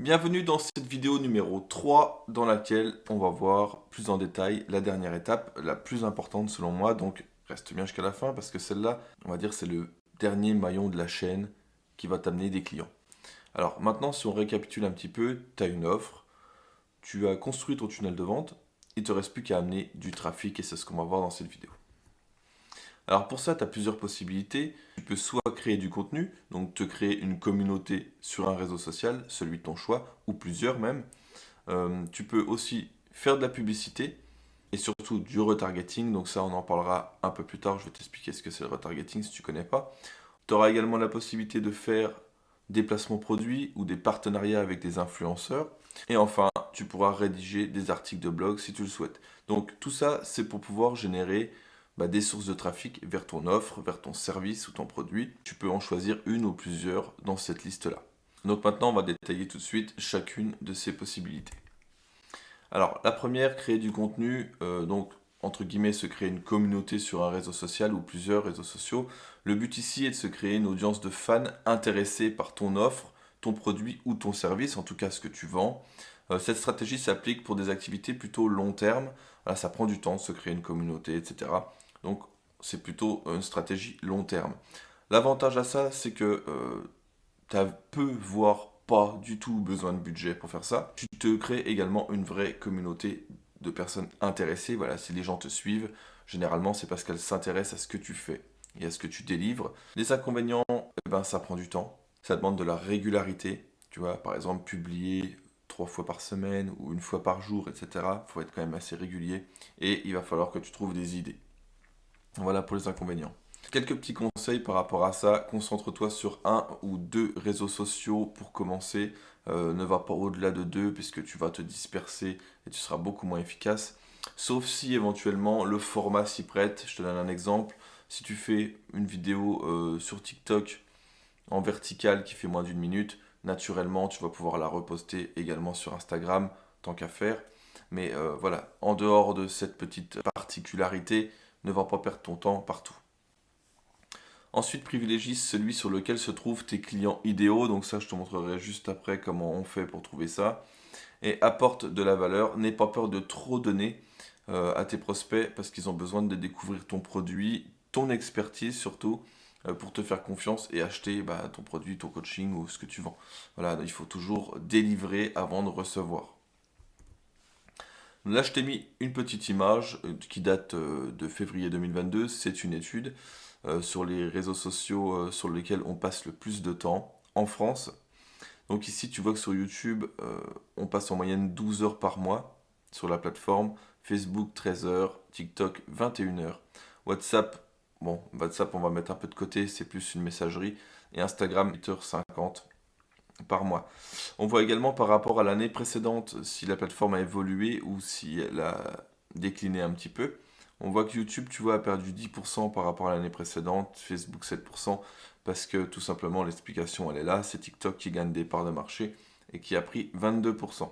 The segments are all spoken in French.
Bienvenue dans cette vidéo numéro 3 dans laquelle on va voir plus en détail la dernière étape, la plus importante selon moi. Donc reste bien jusqu'à la fin parce que celle-là, on va dire, c'est le dernier maillon de la chaîne qui va t'amener des clients. Alors maintenant, si on récapitule un petit peu, tu as une offre, tu as construit ton tunnel de vente, il ne te reste plus qu'à amener du trafic et c'est ce qu'on va voir dans cette vidéo. Alors pour ça, tu as plusieurs possibilités. Tu peux soit créer du contenu, donc te créer une communauté sur un réseau social, celui de ton choix, ou plusieurs même. Tu peux aussi faire de la publicité et surtout du retargeting. Donc ça, on en parlera un peu plus tard. Je vais t'expliquer ce que c'est le retargeting si tu ne connais pas. Tu auras également la possibilité de faire des placements produits ou des partenariats avec des influenceurs. Et enfin, tu pourras rédiger des articles de blog si tu le souhaites. Donc tout ça, c'est pour pouvoir générer des sources de trafic vers ton offre, vers ton service ou ton produit. Tu peux en choisir une ou plusieurs dans cette liste-là. Donc maintenant, on va détailler tout de suite chacune de ces possibilités. Alors, la première, créer du contenu, donc entre guillemets, se créer une communauté sur un réseau social ou plusieurs réseaux sociaux. Le but ici est de se créer une audience de fans intéressés par ton offre, ton produit ou ton service, en tout cas ce que tu vends. Cette stratégie s'applique pour des activités plutôt long terme. Voilà, ça prend du temps de se créer une communauté, etc. Donc, c'est plutôt une stratégie long terme. L'avantage à ça, c'est que tu as peu, voire pas du tout besoin de budget pour faire ça. Tu te crées également une vraie communauté de personnes intéressées. Voilà, si les gens te suivent, généralement c'est parce qu'elles s'intéressent à ce que tu fais et à ce que tu délivres. Les inconvénients, ça prend du temps. Ça demande de la régularité. Tu vois, par exemple, publier 3 fois par semaine ou une fois par jour, etc. Il faut être quand même assez régulier et il va falloir que tu trouves des idées. Voilà pour les inconvénients. Quelques petits conseils par rapport à ça. Concentre-toi sur un ou deux réseaux sociaux pour commencer. Ne va pas au-delà de deux puisque tu vas te disperser et tu seras beaucoup moins efficace. Sauf si éventuellement le format s'y prête. Je te donne un exemple. Si tu fais une vidéo sur TikTok en vertical qui fait moins d'une minute, naturellement tu vas pouvoir la reposter également sur Instagram tant qu'à faire. Mais voilà, en dehors de cette petite particularité, ne va pas perdre ton temps partout. Ensuite, privilégie celui sur lequel se trouvent tes clients idéaux. Donc ça, je te montrerai juste après comment on fait pour trouver ça. Et apporte de la valeur. N'aie pas peur de trop donner à tes prospects parce qu'ils ont besoin de découvrir ton produit, ton expertise surtout, pour te faire confiance et acheter ton produit, ton coaching ou ce que tu vends. Voilà, il faut toujours délivrer avant de recevoir. Là, je t'ai mis une petite image qui date de février 2022. C'est une étude sur les réseaux sociaux sur lesquels on passe le plus de temps en France. Donc ici, tu vois que sur YouTube, on passe en moyenne 12 heures par mois sur la plateforme. Facebook, 13 heures. TikTok, 21 heures. WhatsApp, bon, WhatsApp, on va mettre un peu de côté, c'est plus une messagerie. Et Instagram, 8h50 par mois. On voit également par rapport à l'année précédente si la plateforme a évolué ou si elle a décliné un petit peu. On voit que YouTube, tu vois, a perdu 10% par rapport à l'année précédente, Facebook 7%, parce que tout simplement l'explication elle est là, c'est TikTok qui gagne des parts de marché et qui a pris 22%.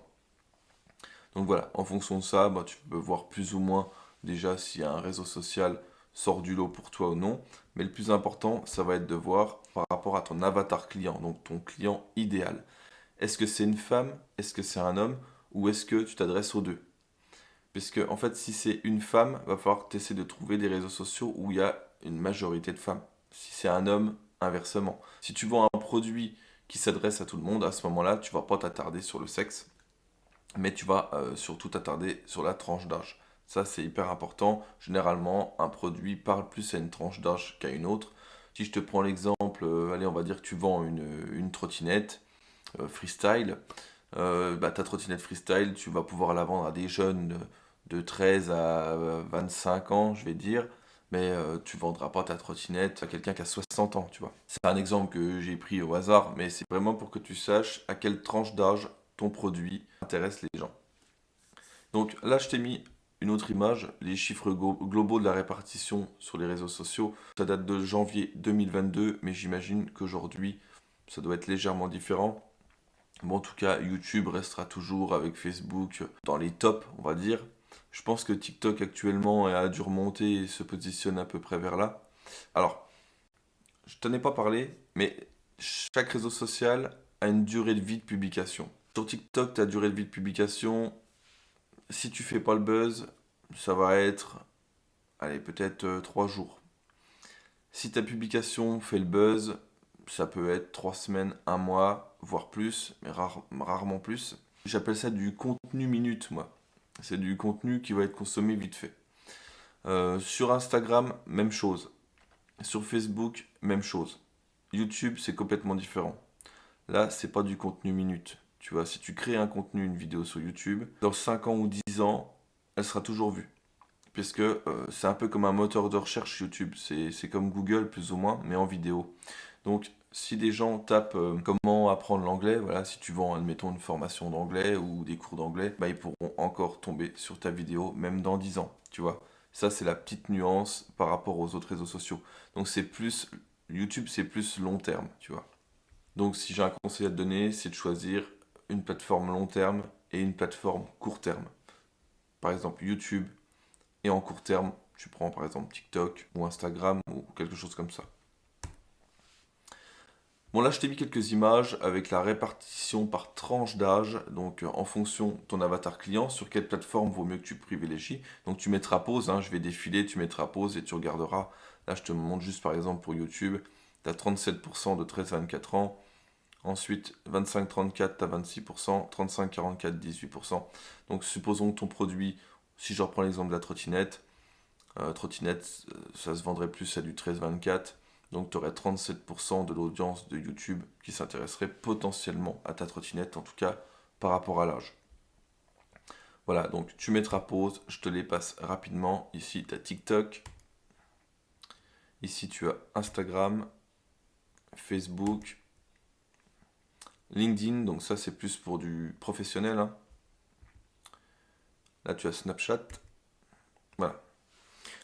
Donc voilà, en fonction de ça, tu peux voir plus ou moins déjà si un réseau social sort du lot pour toi ou non. Mais le plus important, ça va être de voir par rapport à ton avatar client, donc ton client idéal. Est-ce que c'est une femme? Est-ce que c'est un homme? Ou est-ce que tu t'adresses aux deux? Puisque en fait, si c'est une femme, va falloir que tu essaies de trouver des réseaux sociaux où il y a une majorité de femmes. Si c'est un homme, inversement. Si tu vends un produit qui s'adresse à tout le monde, à ce moment-là, tu vas pas t'attarder sur le sexe, mais tu vas surtout t'attarder sur la tranche d'âge. Ça, c'est hyper important. Généralement, un produit parle plus à une tranche d'âge qu'à une autre. Si je te prends l'exemple, allez, on va dire que tu vends une trottinette freestyle. Ta trottinette freestyle, tu vas pouvoir la vendre à des jeunes de 13 à 25 ans, je vais dire, mais tu vendras pas ta trottinette à quelqu'un qui a 60 ans, tu vois. C'est un exemple que j'ai pris au hasard, mais c'est vraiment pour que tu saches à quelle tranche d'âge ton produit intéresse les gens. Donc là, je t'ai mis une autre image, les chiffres globaux de la répartition sur les réseaux sociaux. Ça date de janvier 2022, mais j'imagine qu'aujourd'hui, ça doit être légèrement différent. Bon, en tout cas, YouTube restera toujours avec Facebook dans les tops, on va dire. Je pense que TikTok actuellement a dû remonter et se positionne à peu près vers là. Alors, je t'en ai pas parlé, mais chaque réseau social a une durée de vie de publication. Sur TikTok, ta durée de vie de publication, si tu fais pas le buzz, ça va être, allez, peut-être 3 jours. Si ta publication fait le buzz, ça peut être 3 semaines, un mois, voire plus, mais rarement plus. J'appelle ça du contenu minute, moi. C'est du contenu qui va être consommé vite fait. Sur Instagram, même chose. Sur Facebook, même chose. YouTube, c'est complètement différent. Là, c'est pas du contenu minute. Tu vois, si tu crées un contenu, une vidéo sur YouTube, dans 5 ans ou 10 ans, elle sera toujours vue. Puisque c'est un peu comme un moteur de recherche YouTube. C'est comme Google, plus ou moins, mais en vidéo. Donc, si des gens tapent comment apprendre l'anglais, voilà, si tu vends, admettons, une formation d'anglais ou des cours d'anglais, bah, ils pourront encore tomber sur ta vidéo, même dans 10 ans, tu vois. Ça, c'est la petite nuance par rapport aux autres réseaux sociaux. Donc, YouTube, c'est plus long terme, tu vois. Donc, si j'ai un conseil à te donner, c'est de choisir une plateforme long terme et une plateforme court terme. Par exemple, YouTube, et en court terme, tu prends par exemple TikTok ou Instagram ou quelque chose comme ça. Bon, là, je t'ai mis quelques images avec la répartition par tranche d'âge, donc en fonction de ton avatar client, sur quelle plateforme vaut mieux que tu privilégies. Donc, tu mettras pause, hein, je vais défiler, tu mettras pause et tu regarderas. Là, je te montre juste par exemple pour YouTube, tu as 37% de 13 à 24 ans. Ensuite, 25-34, tu as 26%, 35-44, 18%. Donc, supposons que ton produit, si je reprends l'exemple de la trottinette, ça se vendrait plus à du 13-24. Donc tu aurais 37% de l'audience de YouTube qui s'intéresserait potentiellement à ta trottinette, en tout cas par rapport à l'âge. Voilà, donc tu mettras pause, je te les passe rapidement. Ici, tu as TikTok. Ici, tu as Instagram, Facebook, LinkedIn. Donc ça, c'est plus pour du professionnel, hein. Là, tu as Snapchat. Voilà.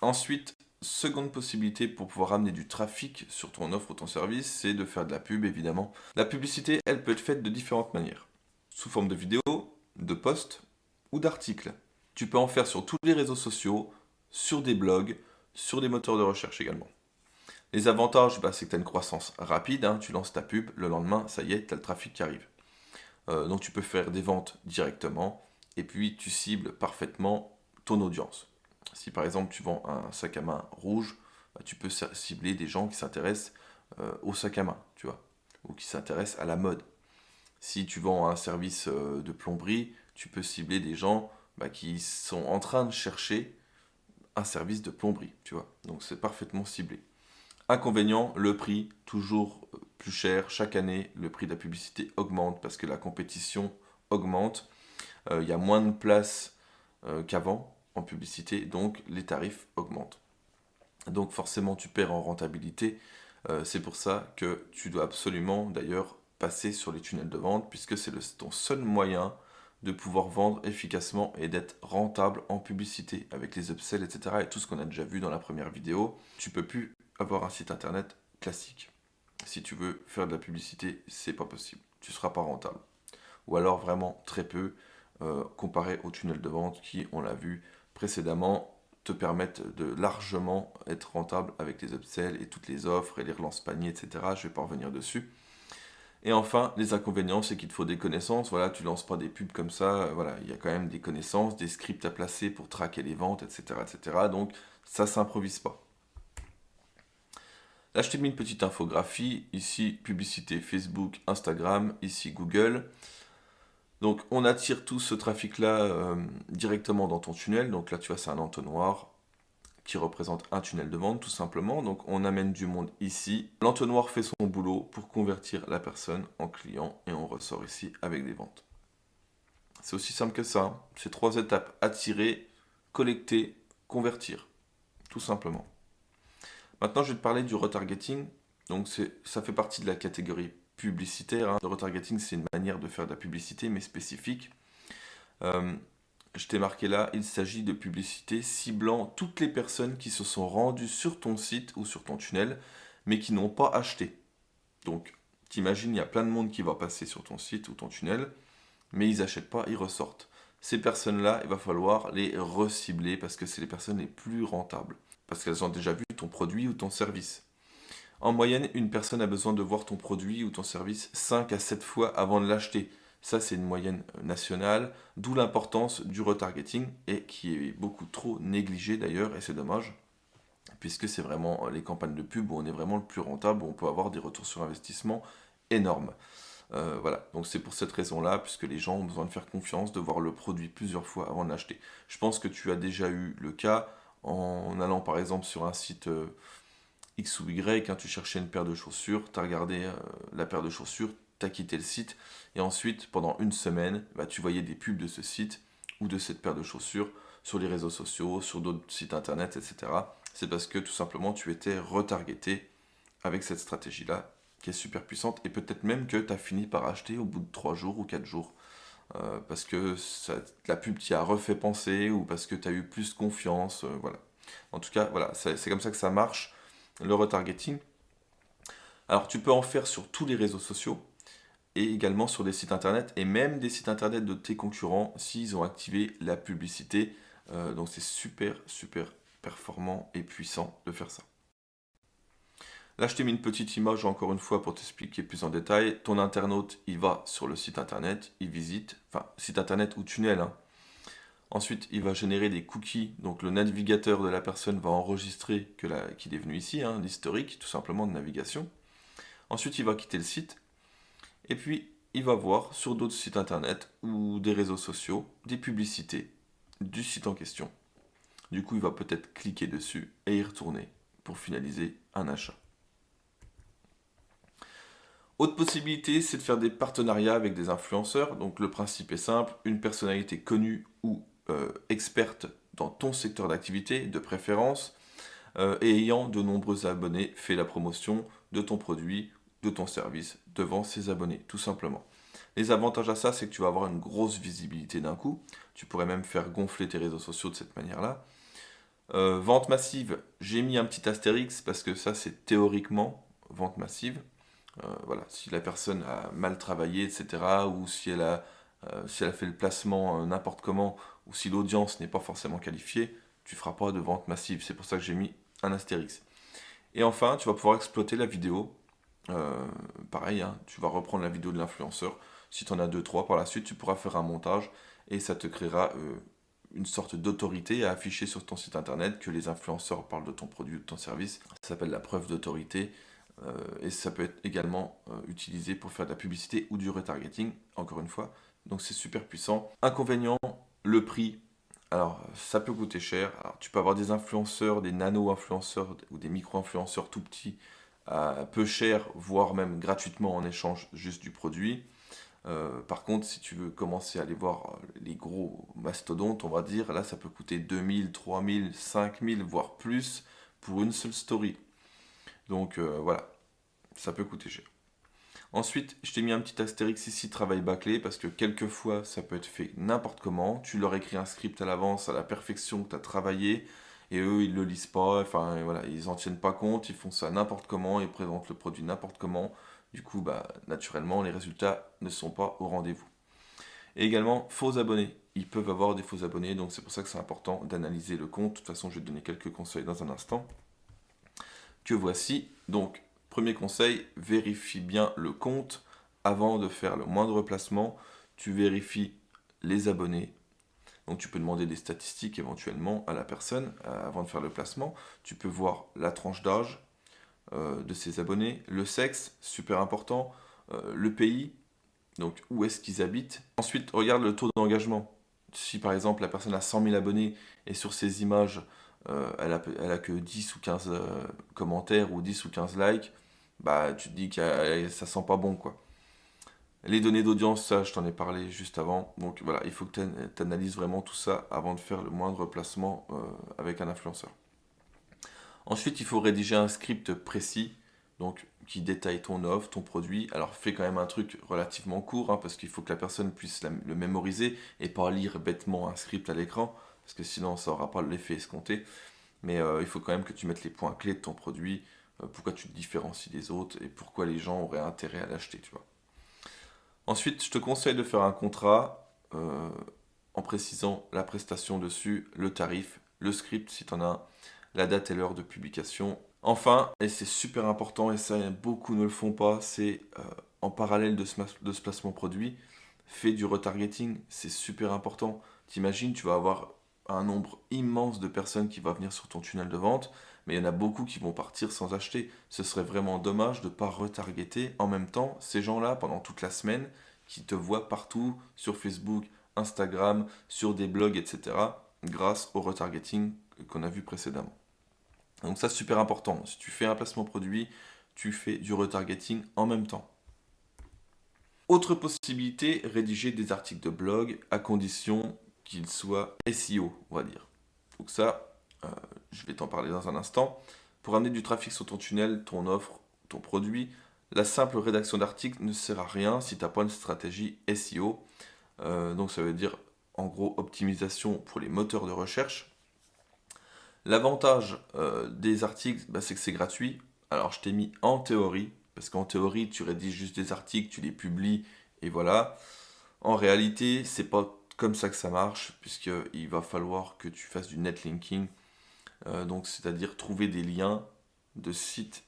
Ensuite, seconde possibilité pour pouvoir amener du trafic sur ton offre ou ton service, c'est de faire de la pub, évidemment. La publicité, elle peut être faite de différentes manières. Sous forme de vidéo, de posts ou d'articles. Tu peux en faire sur tous les réseaux sociaux, sur des blogs, sur des moteurs de recherche également. Les avantages, c'est que tu as une croissance rapide, hein. Tu lances ta pub, le lendemain, ça y est, tu as le trafic qui arrive. Donc tu peux faire des ventes directement, et puis tu cibles parfaitement ton audience. Si par exemple tu vends un sac à main rouge, tu peux cibler des gens qui s'intéressent au sac à main, tu vois, ou qui s'intéressent à la mode. Si tu vends un service de plomberie, tu peux cibler des gens qui sont en train de chercher un service de plomberie, tu vois. Donc c'est parfaitement ciblé. Inconvénient, le prix, toujours plus cher. Chaque année, le prix de la publicité augmente parce que la compétition augmente. Il y a moins de place qu'avant en publicité, donc les tarifs augmentent. Donc forcément, tu perds en rentabilité. C'est pour ça que tu dois absolument, d'ailleurs, passer sur les tunnels de vente, puisque c'est ton seul moyen de pouvoir vendre efficacement et d'être rentable en publicité avec les upsells, etc. et tout ce qu'on a déjà vu dans la première vidéo. Tu peux plus avoir un site internet classique. Si tu veux faire de la publicité, c'est pas possible. Tu seras pas rentable. Ou alors vraiment très peu, comparé aux tunnels de vente qui, on l'a vu précédemment, te permettent de largement être rentable avec les upsells et toutes les offres et les relances paniers, etc. Je vais pas revenir dessus. Et enfin, les inconvénients, c'est qu'il te faut des connaissances. Voilà, tu lances pas des pubs comme ça. Voilà, il y a quand même des connaissances, des scripts à placer pour traquer les ventes, etc., etc. Donc, ça s'improvise pas. Là, je t'ai mis une petite infographie. Ici, publicité Facebook, Instagram. Ici, Google. Donc, on attire tout ce trafic-là directement dans ton tunnel. Donc là, tu vois, c'est un entonnoir qui représente un tunnel de vente, tout simplement. Donc, on amène du monde ici. L'entonnoir fait son boulot pour convertir la personne en client et on ressort ici avec des ventes. C'est aussi simple que ça, hein. C'est 3 étapes. Attirer, collecter, convertir. Tout simplement. Maintenant, je vais te parler du retargeting. Donc, ça fait partie de la catégorie publicitaire, hein. Le retargeting, c'est une manière de faire de la publicité, mais spécifique. Je t'ai marqué là, il s'agit de publicité ciblant toutes les personnes qui se sont rendues sur ton site ou sur ton tunnel, mais qui n'ont pas acheté. Donc, t'imagines, il y a plein de monde qui va passer sur ton site ou ton tunnel, mais ils n'achètent pas, ils ressortent. Ces personnes-là, il va falloir les recibler parce que c'est les personnes les plus rentables, parce qu'elles ont déjà vu ton produit ou ton service. En moyenne, une personne a besoin de voir ton produit ou ton service 5 à 7 fois avant de l'acheter. Ça, c'est une moyenne nationale, d'où l'importance du retargeting et qui est beaucoup trop négligé d'ailleurs, et c'est dommage, puisque c'est vraiment les campagnes de pub où on est vraiment le plus rentable, où on peut avoir des retours sur investissement énormes. Voilà, donc c'est pour cette raison-là, puisque les gens ont besoin de faire confiance, de voir le produit plusieurs fois avant de l'acheter. Je pense que tu as déjà eu le cas en allant par exemple sur un site X ou Y, hein, tu cherchais une paire de chaussures, tu as regardé la paire de chaussures, tu as quitté le site, et ensuite, pendant une semaine, bah, tu voyais des pubs de ce site ou de cette paire de chaussures sur les réseaux sociaux, sur d'autres sites internet, etc. C'est parce que tout simplement tu étais retargeté avec cette stratégie-là, qui est super puissante, et peut-être même que tu as fini par acheter au bout de 3 jours ou 4 jours, parce que la pub t'y a refait penser, ou parce que tu as eu plus confiance, voilà. En tout cas, voilà, c'est comme ça que ça marche, le retargeting. Alors tu peux en faire sur tous les réseaux sociaux, et également sur des sites internet, et même des sites internet de tes concurrents, s'ils ont activé la publicité. Donc c'est super, super performant et puissant de faire ça. Là, je t'ai mis une petite image encore une fois pour t'expliquer plus en détail. Ton internaute, il va sur le site internet, il visite, enfin, site internet ou tunnel, hein. Ensuite, il va générer des cookies. Donc, le navigateur de la personne va enregistrer qu'il est venu ici, hein, l'historique tout simplement de navigation. Ensuite, il va quitter le site. Et puis, il va voir sur d'autres sites internet ou des réseaux sociaux des publicités du site en question. Du coup, il va peut-être cliquer dessus et y retourner pour finaliser un achat. Autre possibilité, c'est de faire des partenariats avec des influenceurs. Donc le principe est simple, une personnalité connue ou experte dans ton secteur d'activité, de préférence, et ayant de nombreux abonnés, fait la promotion de ton produit, de ton service devant ses abonnés, tout simplement. Les avantages à ça, c'est que tu vas avoir une grosse visibilité d'un coup. Tu pourrais même faire gonfler tes réseaux sociaux de cette manière-là. Vente massive, j'ai mis un petit astérix parce que ça, c'est théoriquement vente massive. Voilà, si la personne a mal travaillé, etc., ou si elle a fait le placement n'importe comment, ou si l'audience n'est pas forcément qualifiée, tu ne feras pas de vente massive. C'est pour ça que j'ai mis un astérix. Et enfin, tu vas pouvoir exploiter la vidéo. Euh, Pareil, hein, tu vas reprendre la vidéo de l'influenceur. Si tu en as deux, trois par la suite, tu pourras faire un montage et ça te créera une sorte d'autorité à afficher sur ton site internet que les influenceurs parlent de ton produit ou de ton service. Ça s'appelle la preuve d'autorité. Et ça peut être également utilisé pour faire de la publicité ou du retargeting, encore une fois. Donc c'est super puissant. Inconvénient, le prix. Alors ça peut coûter cher. Alors, tu peux avoir des influenceurs, des nano-influenceurs ou des micro-influenceurs tout petits à peu cher, voire même gratuitement en échange juste du produit. Par contre, si tu veux commencer à aller voir les gros mastodontes, on va dire, là ça peut coûter 2000, 3000, 5000, voire plus pour une seule story. Donc voilà, ça peut coûter cher. Ensuite, je t'ai mis un petit astérix ici, travail bâclé, parce que quelquefois, ça peut être fait n'importe comment. Tu leur écris un script à l'avance, à la perfection que tu as travaillé, et eux, ils le lisent pas, enfin voilà, ils en tiennent pas compte, ils font ça n'importe comment, ils présentent le produit n'importe comment. Du coup, bah, naturellement, les résultats ne sont pas au rendez-vous. Et également, faux abonnés. Ils peuvent avoir des faux abonnés, donc c'est pour ça que c'est important d'analyser le compte. De toute façon, je vais te donner quelques conseils dans un instant. Que voici. Donc, premier conseil, vérifie bien le compte avant de faire le moindre placement. Tu vérifies les abonnés. Donc tu peux demander des statistiques éventuellement à la personne avant de faire le placement. Tu peux voir la tranche d'âge de ses abonnés, le sexe, super important, le pays, donc où est-ce qu'ils habitent. Ensuite, regarde le taux d'engagement. Si par exemple la personne a 100 000 abonnés et sur ses images, elle a que 10 ou 15 commentaires ou 10 ou 15 likes, bah tu te dis que ça sent pas bon quoi. Les données d'audience, ça je t'en ai parlé juste avant. Donc voilà, il faut que tu analyses vraiment tout ça avant de faire le moindre placement avec un influenceur. Ensuite, il faut rédiger un script précis, donc qui détaille ton offre, ton produit. Alors fais quand même un truc relativement court, hein, parce qu'il faut que la personne puisse le mémoriser et pas lire bêtement un script à l'écran, parce que sinon ça n'aura pas l'effet escompté. Mais il faut quand même que tu mettes les points clés de ton produit, pourquoi tu te différencies des autres et pourquoi les gens auraient intérêt à l'acheter, tu vois. Ensuite, je te conseille de faire un contrat en précisant la prestation dessus, le tarif, le script si tu en as un, la date et l'heure de publication. Enfin, et c'est super important, et ça beaucoup ne le font pas, c'est en parallèle de ce placement produit, fais du retargeting, c'est super important. T'imagines, tu vas avoir un nombre immense de personnes qui vont venir sur ton tunnel de vente, mais il y en a beaucoup qui vont partir sans acheter. Ce serait vraiment dommage de ne pas retargeter en même temps ces gens-là pendant toute la semaine qui te voient partout sur Facebook, Instagram, sur des blogs, etc. grâce au retargeting qu'on a vu précédemment. Donc ça, c'est super important. Si tu fais un placement produit, tu fais du retargeting en même temps. Autre possibilité, rédiger des articles de blog à condition qu'ils soient SEO, on va dire. Donc ça, je vais t'en parler dans un instant. Pour amener du trafic sur ton tunnel, ton offre, ton produit, la simple rédaction d'articles ne sert à rien si tu n'as pas une stratégie SEO. Donc ça veut dire en gros optimisation pour les moteurs de recherche. L'avantage des articles, c'est que c'est gratuit. Alors je t'ai mis en théorie, parce qu'en théorie tu rédiges juste des articles, tu les publies et voilà. En réalité, c'est pas comme ça que ça marche, puisqu'il va falloir que tu fasses du netlinking, donc c'est-à-dire trouver des liens de sites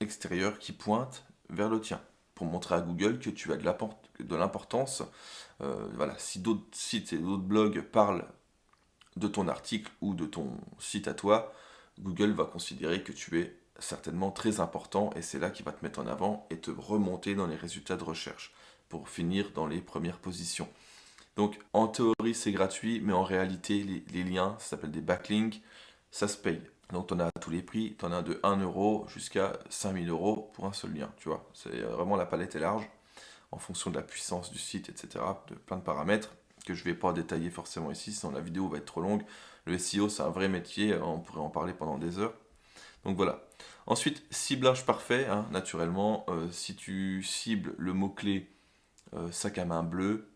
extérieurs qui pointent vers le tien, pour montrer à Google que tu as de l'importance. Voilà, si d'autres sites et d'autres blogs parlent de ton article ou de ton site à toi, Google va considérer que tu es certainement très important et c'est là qu'il va te mettre en avant et te remonter dans les résultats de recherche pour finir dans les premières positions. Donc en théorie c'est gratuit, mais en réalité les liens, ça s'appelle des backlinks, ça se paye. Donc tu en as à tous les prix, tu en as de 1 euro jusqu'à 5000 euros pour un seul lien, tu vois. C'est vraiment, la palette est large en fonction de la puissance du site, etc., de plein de paramètres que je ne vais pas détailler forcément ici, sinon la vidéo va être trop longue. Le SEO, c'est un vrai métier, on pourrait en parler pendant des heures. Donc voilà. Ensuite, ciblage parfait, hein, naturellement. Si tu cibles le mot-clé sac à main bleu,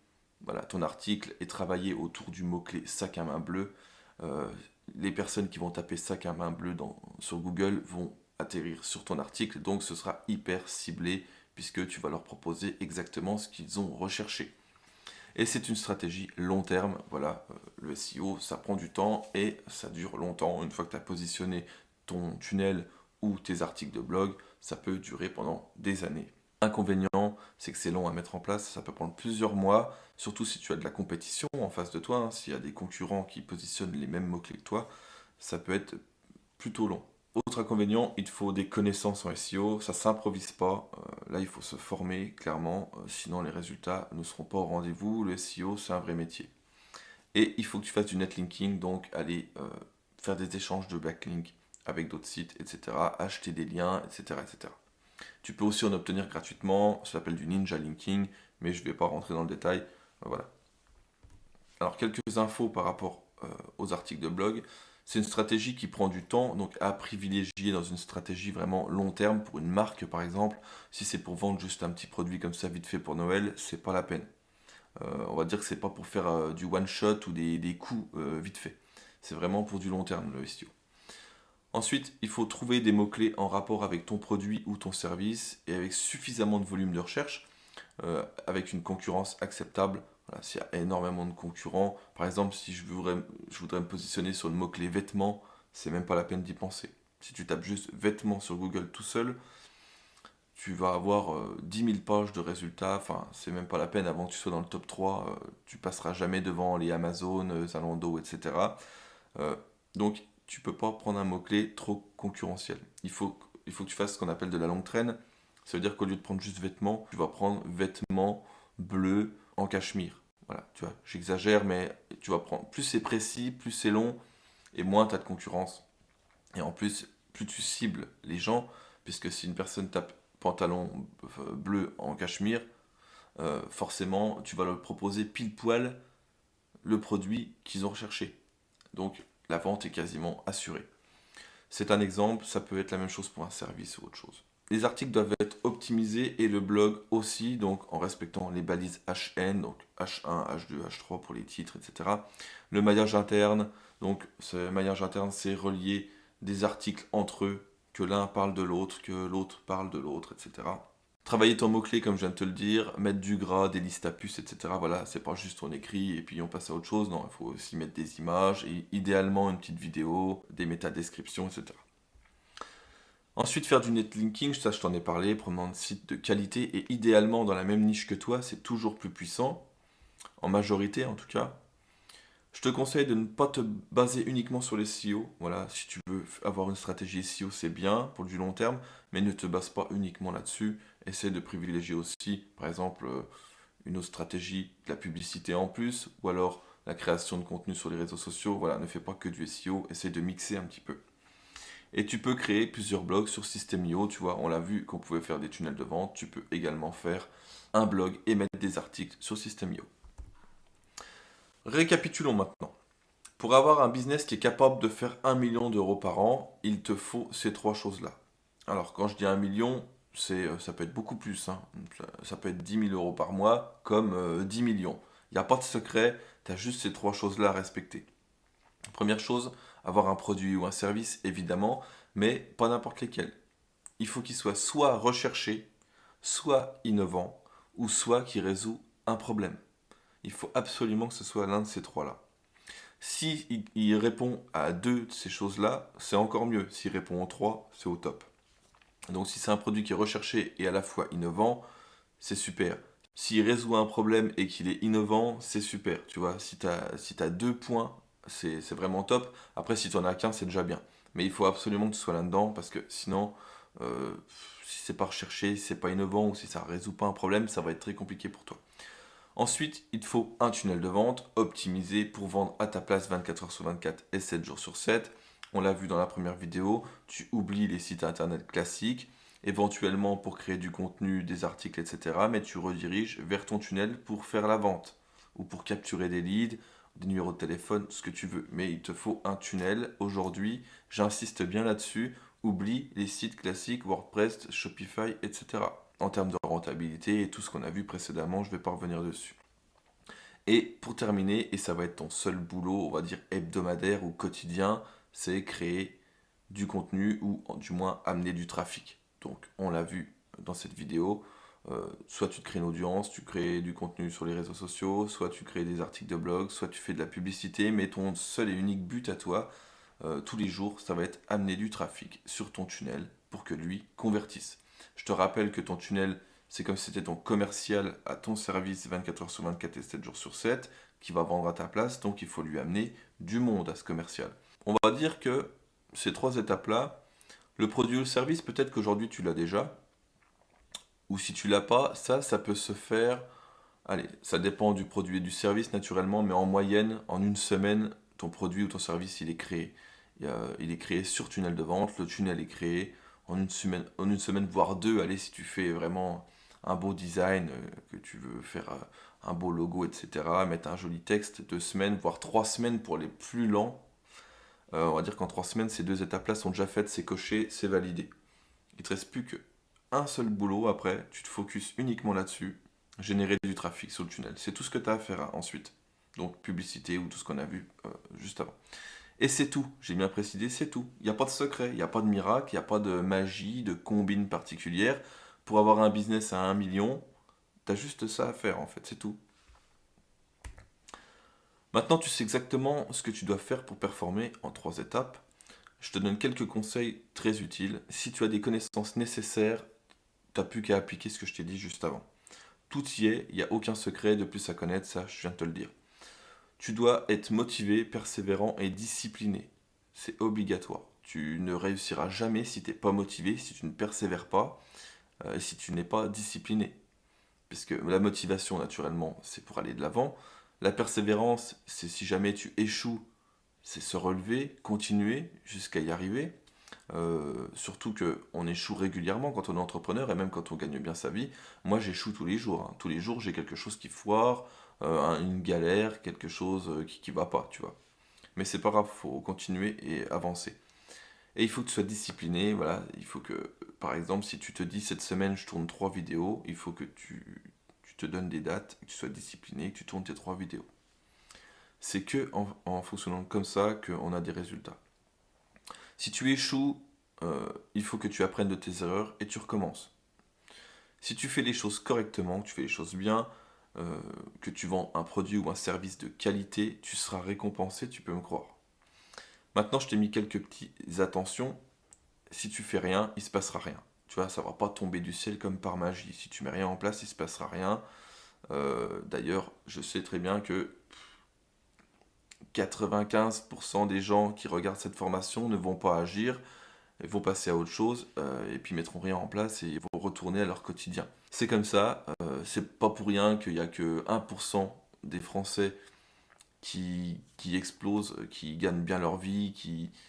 voilà, ton article est travaillé autour du mot-clé sac à main bleu. Les personnes qui vont taper sac à main bleu sur Google vont atterrir sur ton article, donc ce sera hyper ciblé puisque tu vas leur proposer exactement ce qu'ils ont recherché. Et c'est une stratégie long terme, voilà, le SEO, ça prend du temps et ça dure longtemps. Une fois que tu as positionné ton tunnel ou tes articles de blog, ça peut durer pendant des années. Inconvénient, c'est que c'est long à mettre en place, ça peut prendre plusieurs mois, surtout si tu as de la compétition en face de toi, hein, s'il y a des concurrents qui positionnent les mêmes mots-clés que toi, ça peut être plutôt long. Autre inconvénient, il te faut des connaissances en SEO, ça s'improvise pas, là il faut se former clairement, sinon les résultats ne seront pas au rendez-vous, le SEO c'est un vrai métier. Et il faut que tu fasses du netlinking, donc aller faire des échanges de backlinks avec d'autres sites, etc., acheter des liens, etc., etc. Tu peux aussi en obtenir gratuitement, ça s'appelle du ninja linking, mais je ne vais pas rentrer dans le détail, voilà. Alors quelques infos par rapport aux articles de blog. C'est une stratégie qui prend du temps, donc à privilégier dans une stratégie vraiment long terme pour une marque par exemple. Si c'est pour vendre juste un petit produit comme ça vite fait pour Noël, c'est pas la peine. On va dire que c'est pas pour faire du one shot ou des coups vite fait. C'est vraiment pour du long terme le SEO. Ensuite, il faut trouver des mots-clés en rapport avec ton produit ou ton service et avec suffisamment de volume de recherche, avec une concurrence acceptable. Voilà, s'il y a énormément de concurrents, par exemple, si je voudrais me positionner sur le mot-clé vêtements, c'est même pas la peine d'y penser. Si tu tapes juste vêtements sur Google tout seul, tu vas avoir 10 000 pages de résultats, enfin, c'est même pas la peine, avant que tu sois dans le top 3, tu passeras jamais devant les Amazon, Zalando, etc. Donc, tu peux pas prendre un mot-clé trop concurrentiel. Il faut que tu fasses ce qu'on appelle de la longue traîne. Ça veut dire qu'au lieu de prendre juste vêtements, tu vas prendre vêtements bleus en cachemire. Voilà, tu vois, j'exagère, mais tu vas prendre. Plus c'est précis, plus c'est long, et moins tu as de concurrence. Et en plus, plus tu cibles les gens, puisque si une personne tape pantalon bleu en cachemire, forcément, tu vas leur proposer pile poil le produit qu'ils ont recherché. Donc, la vente est quasiment assurée. C'est un exemple, ça peut être la même chose pour un service ou autre chose. Les articles doivent être optimisés et le blog aussi, donc en respectant les balises HN, donc H1, H2, H3 pour les titres, etc. Le maillage interne, donc ce maillage interne, c'est relier des articles entre eux, que l'un parle de l'autre, que l'autre parle de l'autre, etc. Travailler ton mot-clé, comme je viens de te le dire, mettre du gras, des listes à puces, etc. Voilà, c'est pas juste on écrit et puis on passe à autre chose. Non, il faut aussi mettre des images et idéalement une petite vidéo, des métadescriptions, etc. Ensuite, faire du netlinking, ça je t'en ai parlé, prendre un site de qualité et idéalement dans la même niche que toi, c'est toujours plus puissant, en majorité en tout cas. Je te conseille de ne pas te baser uniquement sur les SEO. Voilà, si tu veux avoir une stratégie SEO, c'est bien pour du long terme, mais ne te base pas uniquement là-dessus. Essaie de privilégier aussi, par exemple, une autre stratégie, de la publicité en plus, ou alors la création de contenu sur les réseaux sociaux. Voilà, ne fais pas que du SEO, essaie de mixer un petit peu. Et tu peux créer plusieurs blogs sur System.io, tu vois, on l'a vu qu'on pouvait faire des tunnels de vente, tu peux également faire un blog et mettre des articles sur System.io. Récapitulons maintenant. Pour avoir un business qui est capable de faire 1 million d'euros par an, il te faut ces trois choses-là. Alors quand je dis 1 million, ça peut être beaucoup plus, hein. Ça peut être 10 000 euros par mois comme 10 millions. Il n'y a pas de secret, tu as juste ces trois choses-là à respecter. Première chose, avoir un produit ou un service, évidemment, mais pas n'importe lesquels. Il faut qu'il soit soit recherché, soit innovant, ou soit qui résout un problème. Il faut absolument que ce soit l'un de ces trois-là. Si il répond à deux de ces choses-là, c'est encore mieux. S'il répond aux trois, c'est au top. Donc si c'est un produit qui est recherché et à la fois innovant, c'est super. S'il résout un problème et qu'il est innovant, c'est super. Tu vois, si t'as 2 points, c'est vraiment top. Après, si tu n'en as qu'un, c'est déjà bien. Mais il faut absolument que tu sois là-dedans parce que sinon, euh, si c'est pas recherché, si c'est pas innovant ou si ça résout pas un problème, ça va être très compliqué pour toi. Ensuite, il te faut un tunnel de vente optimisé pour vendre à ta place 24 heures sur 24 et 7 jours sur 7. On l'a vu dans la première vidéo, tu oublies les sites internet classiques, éventuellement pour créer du contenu, des articles, etc. Mais tu rediriges vers ton tunnel pour faire la vente ou pour capturer des leads, des numéros de téléphone, ce que tu veux. Mais il te faut un tunnel aujourd'hui, j'insiste bien là-dessus, oublie les sites classiques, WordPress, Shopify, etc. En termes de rentabilité et tout ce qu'on a vu précédemment, je ne vais pas revenir dessus. Et pour terminer, et ça va être ton seul boulot, on va dire hebdomadaire ou quotidien, c'est créer du contenu ou du moins amener du trafic. Donc on l'a vu dans cette vidéo, soit tu te crées une audience, tu crées du contenu sur les réseaux sociaux, soit tu crées des articles de blog, soit tu fais de la publicité, mais ton seul et unique but à toi, tous les jours, ça va être amener du trafic sur ton tunnel pour que lui convertisse. Je te rappelle que ton tunnel, c'est comme si c'était ton commercial à ton service 24 heures sur 24 et 7 jours sur 7 qui va vendre à ta place, donc il faut lui amener du monde à ce commercial. On va dire que ces trois étapes-là, le produit ou le service, peut-être qu'aujourd'hui tu l'as déjà, ou si tu l'as pas, ça peut se faire. Allez, ça dépend du produit et du service naturellement, mais en moyenne, en une semaine, ton produit ou ton service, il est créé. Il est créé sur tunnel de vente, le tunnel est créé en une semaine, voire deux. Allez, si tu fais vraiment un beau design, que tu veux faire un beau logo, etc., mettre un joli texte, 2 semaines, voire 3 semaines pour les plus lents. On va dire qu'en 3 semaines, ces deux étapes-là sont déjà faites, c'est coché, c'est validé. Il te reste plus qu'un seul boulot après, tu te focuses uniquement là-dessus, générer du trafic sur le tunnel. C'est tout ce que tu as à faire ensuite. Donc publicité ou tout ce qu'on a vu juste avant. Et c'est tout, j'ai bien précisé, c'est tout. Il n'y a pas de secret, il n'y a pas de miracle, il n'y a pas de magie, de combine particulière. Pour avoir un business à 1 million, tu as juste ça à faire en fait, c'est tout. Maintenant, tu sais exactement ce que tu dois faire pour performer en 3 étapes. Je te donne quelques conseils très utiles. Si tu as des connaissances nécessaires, tu n'as plus qu'à appliquer ce que je t'ai dit juste avant. Tout y est, il n'y a aucun secret de plus à connaître, ça je viens de te le dire. Tu dois être motivé, persévérant et discipliné. C'est obligatoire. Tu ne réussiras jamais si tu n'es pas motivé, si tu ne persévères pas, et si tu n'es pas discipliné. Parce que la motivation, naturellement, c'est pour aller de l'avant. La persévérance, c'est si jamais tu échoues, c'est se relever, continuer jusqu'à y arriver. Surtout qu'on échoue régulièrement quand on est entrepreneur et même quand on gagne bien sa vie. Moi, j'échoue tous les jours, hein. Tous les jours, j'ai quelque chose qui foire, une galère, quelque chose qui va pas, tu vois. Mais c'est pas grave, faut continuer et avancer. Et il faut que tu sois discipliné, voilà. Il faut que, par exemple, si tu te dis cette semaine je tourne 3 vidéos, il faut que tu te donnes des dates, que tu sois discipliné, que tu tournes tes 3 vidéos. C'est que en fonctionnant comme ça qu'on a des résultats. Si tu échoues, il faut que tu apprennes de tes erreurs et tu recommences. Si tu fais les choses correctement, que tu fais les choses bien, que tu vends un produit ou un service de qualité, tu seras récompensé, tu peux me croire. Maintenant, je t'ai mis quelques petites attentions. si tu fais rien, il se passera rien. Tu vois, ça va pas tomber du ciel comme par magie. Si tu mets rien en place, il se passera rien. D'ailleurs, je sais très bien que 95% des gens qui regardent cette formation ne vont pas agir, ils vont passer à autre chose et puis mettront rien en place et ils vont retourner à leur quotidien. C'est comme ça, c'est pas pour rien qu'il y a que 1% des Français qui explosent, qui gagnent bien leur vie,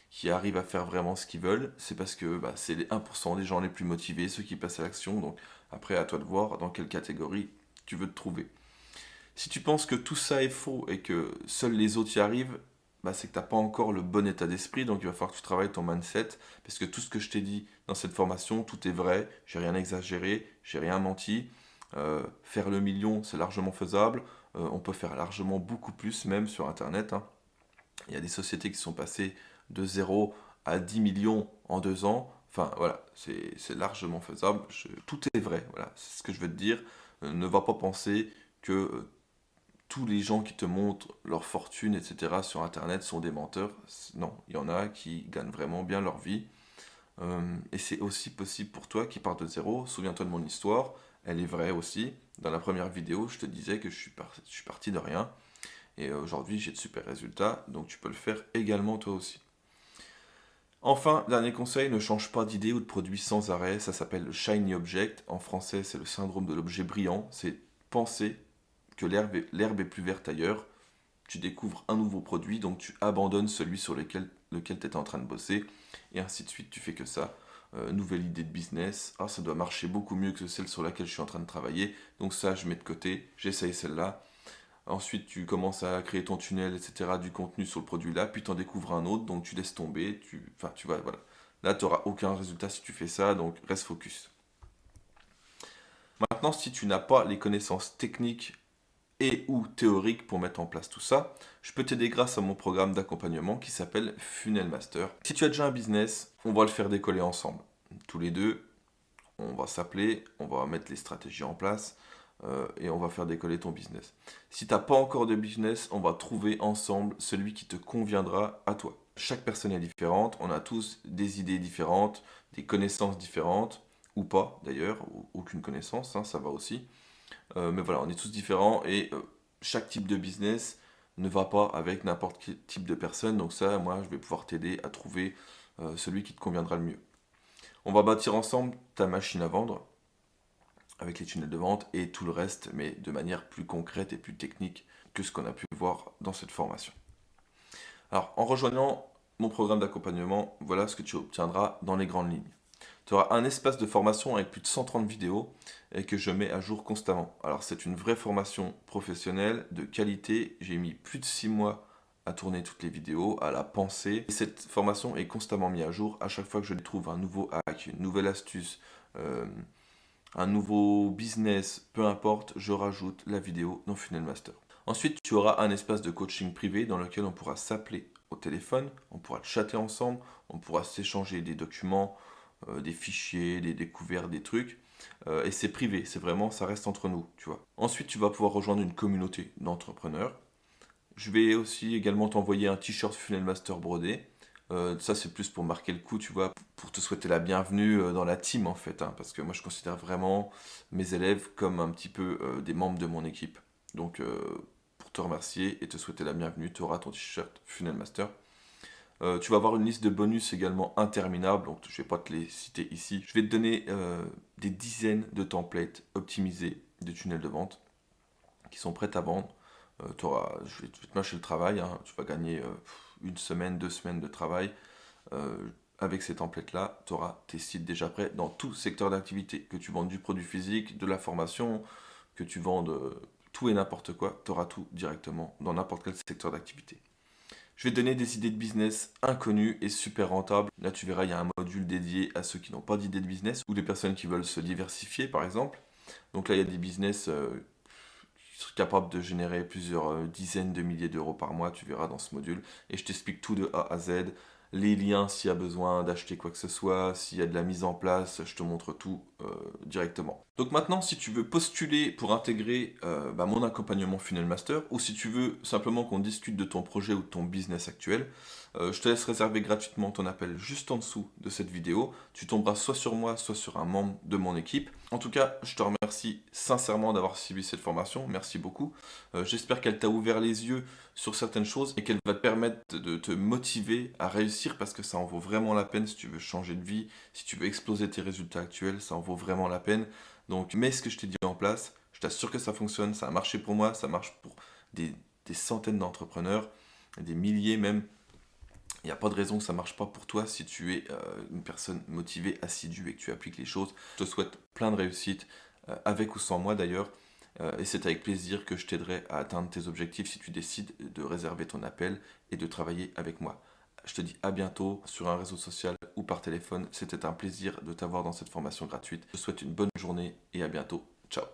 qui arrivent à faire vraiment ce qu'ils veulent. C'est parce que bah, c'est les 1% des gens les plus motivés, ceux qui passent à l'action. Donc après, à toi de voir dans quelle catégorie tu veux te trouver. Si tu penses que tout ça est faux et que seuls les autres y arrivent, bah, c'est que tu n'as pas encore le bon état d'esprit, donc il va falloir que tu travailles ton mindset, parce que tout ce que je t'ai dit dans cette formation, tout est vrai, j'ai rien exagéré, j'ai rien menti. Faire le million, c'est largement faisable. On peut faire largement beaucoup plus, même sur Internet, hein. Il y a des sociétés qui sont passées de 0 à 10 millions en 2 ans. Enfin, voilà, c'est largement faisable. Tout est vrai, voilà, c'est ce que je veux te dire. Ne va pas penser que tous les gens qui te montrent leur fortune, etc., sur Internet sont des menteurs. Non, il y en a qui gagnent vraiment bien leur vie. Et c'est aussi possible pour toi qui pars de zéro. Souviens-toi de mon histoire, elle est vraie aussi. Dans la première vidéo, je te disais que je suis parti de rien. Et aujourd'hui, j'ai de super résultats, donc tu peux le faire également toi aussi. Enfin, dernier conseil, ne change pas d'idée ou de produit sans arrêt. Ça s'appelle le shiny object. En français, c'est le syndrome de l'objet brillant. C'est penser que l'herbe est plus verte ailleurs. Tu découvres un nouveau produit, donc tu abandonnes celui sur lequel tu étais en train de bosser, et ainsi de suite, tu fais que ça. Nouvelle idée de business, ah ça doit marcher beaucoup mieux que celle sur laquelle je suis en train de travailler, donc ça je mets de côté, j'essaye celle-là. Ensuite tu commences à créer ton tunnel, etc., du contenu sur le produit là, puis tu en découvres un autre, donc tu laisses tomber, enfin tu vas, voilà. Là tu n'auras aucun résultat si tu fais ça, donc reste focus. Maintenant, si tu n'as pas les connaissances techniques et ou théorique pour mettre en place tout ça, je peux t'aider grâce à mon programme d'accompagnement qui s'appelle Funnel Master. Si tu as déjà un business, on va le faire décoller ensemble. Tous les deux, on va s'appeler, on va mettre les stratégies en place et on va faire décoller ton business. Si tu n'as pas encore de business, on va trouver ensemble celui qui te conviendra à toi. Chaque personne est différente, on a tous des idées différentes, des connaissances différentes, ou pas d'ailleurs, aucune connaissance, hein, ça va aussi. Mais voilà, on est tous différents et chaque type de business ne va pas avec n'importe quel type de personne. Donc ça, moi, je vais pouvoir t'aider à trouver celui qui te conviendra le mieux. On va bâtir ensemble ta machine à vendre avec les tunnels de vente et tout le reste, mais de manière plus concrète et plus technique que ce qu'on a pu voir dans cette formation. Alors, en rejoignant mon programme d'accompagnement, voilà ce que tu obtiendras dans les grandes lignes. Tu auras un espace de formation avec plus de 130 vidéos et que je mets à jour constamment. Alors c'est une vraie formation professionnelle de qualité. J'ai mis plus de 6 mois à tourner toutes les vidéos, à la penser. Et cette formation est constamment mise à jour. À chaque fois que je trouve un nouveau hack, une nouvelle astuce, euh, un nouveau business, peu importe, je rajoute la vidéo dans Funnel Master. Ensuite, tu auras un espace de coaching privé dans lequel on pourra s'appeler au téléphone, on pourra chatter ensemble, on pourra s'échanger des documents, des fichiers, des découvertes, des trucs. Et c'est privé, c'est vraiment, ça reste entre nous, tu vois. Ensuite, tu vas pouvoir rejoindre une communauté d'entrepreneurs. Je vais aussi également t'envoyer un t-shirt Funnel Master brodé. Ça, c'est plus pour marquer le coup, tu vois, pour te souhaiter la bienvenue dans la team, en fait, hein, parce que moi, je considère vraiment mes élèves comme un petit peu des membres de mon équipe. Donc, pour te remercier et te souhaiter la bienvenue, tu auras ton t-shirt Funnel Master. Tu vas avoir une liste de bonus également interminable, donc je ne vais pas te les citer ici. Je vais te donner des dizaines de templates optimisés de tunnels de vente qui sont prêts à vendre. Je vais te mâcher le travail, hein. Tu vas gagner une semaine, 2 semaines de travail. Euh, avec ces templates-là, tu auras tes sites déjà prêts dans tout secteur d'activité. Que tu vendes du produit physique, de la formation, que tu vendes tout et n'importe quoi, tu auras tout directement dans n'importe quel secteur d'activité. Je vais te donner des idées de business inconnues et super rentables. Là, tu verras, il y a un module dédié à ceux qui n'ont pas d'idée de business ou des personnes qui veulent se diversifier, par exemple. Donc là, il y a des business qui sont capables de générer plusieurs dizaines de milliers d'euros par mois, tu verras dans ce module. Et je t'explique tout de A à Z. Les liens s'il y a besoin d'acheter quoi que ce soit, s'il y a de la mise en place, je te montre tout directement. Donc maintenant, si tu veux postuler pour intégrer mon accompagnement Funnel Master, ou si tu veux simplement qu'on discute de ton projet ou de ton business actuel, je te laisse réserver gratuitement ton appel juste en dessous de cette vidéo. Tu tomberas soit sur moi, soit sur un membre de mon équipe. En tout cas, je te remercie sincèrement d'avoir suivi cette formation. Merci beaucoup. J'espère qu'elle t'a ouvert les yeux sur certaines choses et qu'elle va te permettre de te motiver à réussir parce que ça en vaut vraiment la peine si tu veux changer de vie, si tu veux exploser tes résultats actuels, ça en vaut vraiment la peine. Donc mets ce que je t'ai dit en place, je t'assure que ça fonctionne, ça a marché pour moi, ça marche pour des, des centaines d'entrepreneurs, des milliers même. Il n'y a pas de raison que ça ne marche pas pour toi si tu es une personne motivée, assidue et que tu appliques les choses. Je te souhaite plein de réussite, avec ou sans moi d'ailleurs. Et c'est avec plaisir que je t'aiderai à atteindre tes objectifs si tu décides de réserver ton appel et de travailler avec moi. Je te dis à bientôt sur un réseau social ou par téléphone. C'était un plaisir de t'avoir dans cette formation gratuite. Je te souhaite une bonne journée et à bientôt. Ciao.